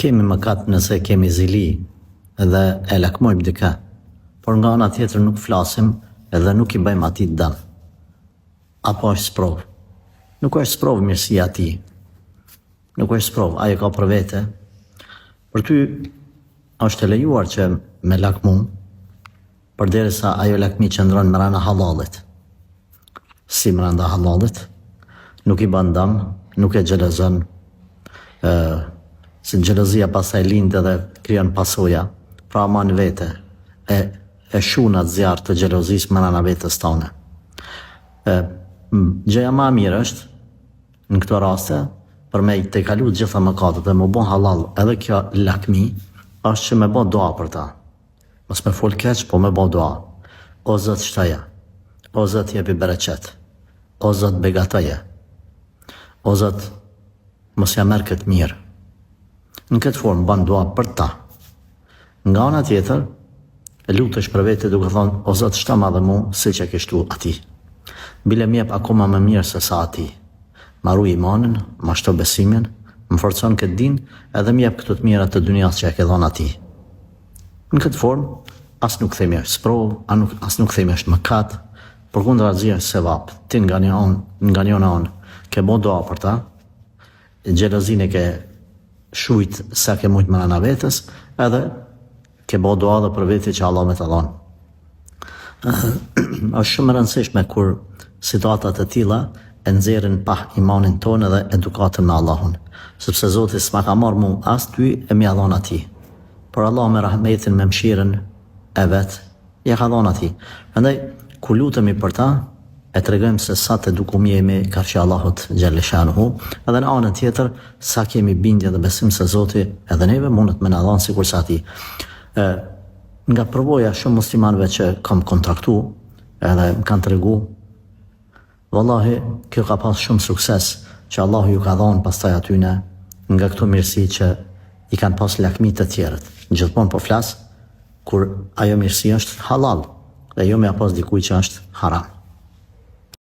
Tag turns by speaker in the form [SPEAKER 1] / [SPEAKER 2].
[SPEAKER 1] kemi mëkat nëse kemi zili edhe e lakmojmë dikë, por nga ana tjetër nuk flasim edhe nuk i bëjmë atij dëm. Apo është sprov? Nuk është sprov mirësia e tij. Nuk është sprov, ai ka për vete. Për ty është e lejuar që me lakmu, përderisa ajo lakmi qëndron brenda hallalit. Si brenda hallalit, nuk i bën dëm, nuk e xhelozon. Se xhelozia pastaj lind edhe krijon pasoja, pra ma në vete, e shunat zjarë të xhelozisë brenda vetes tonë. Gjëja më e mirë është, në këto raste, për me të kalu të gjitha mëkatet dhe më bon halal edhe kjo lakmi, është që me bo dua për ta. Mos me fol keq, po me bo dua. O Zot shtoje, o Zot jepi bereqet, o Zot begatoje, o Zot mos ja merr këtë mirë. Në këtë formë ban dua për ta. Nga ana tjetër, e lutesh për vete duke thonë, o Zot shto ma dhe mu si që ke shtu ati. Bile mjep akoma më mirë se sa ati. Ma ru imanin, ma shto besimin, më forcon këtë din, edhe mjep këto të mira të dunjas që e ke dhon ati. Në këtë formë, as nuk themi është sprov, as nuk themi është mëkat, përkundër është sevap. Ti nga njëna onë, ke bo doa për ta, xhelozin e ke shujt sa ke mujt brenda vetes, edhe ke bo doa dhe për veti që Allah me të dhonë. Është shumë e rëndësishme kur situatat e tilla e nxjerrin pa imanin tonë dhe edukatën në Allahun, sepse Zoti s'ma ka marrë mu as ty e mja dhon atij. Por Allah me rahmetin, me mëshirën e vet, ja ka dhon atij. Prandaj kur lutemi për ta, e tregojmë se sa të edukum jemi karshi Allahut xhelle shanuhu, edhe në anën tjetër sa kemi bindje dhe besim se Zoti edhe neve mundet me na dhon sikur sa atij. Nga përvoja shumë muslimanëve që kam kontraktu edhe më kanë tregu, vallahi kjo ka pas shumë sukses që Allahu ju ka dhënë pastaj atyne nga këto mirësi që i kanë pas lakmi të tjerët. Gjithmonë po flas kur ajo mirësi është halal dhe jo me pas dikuj që është haram.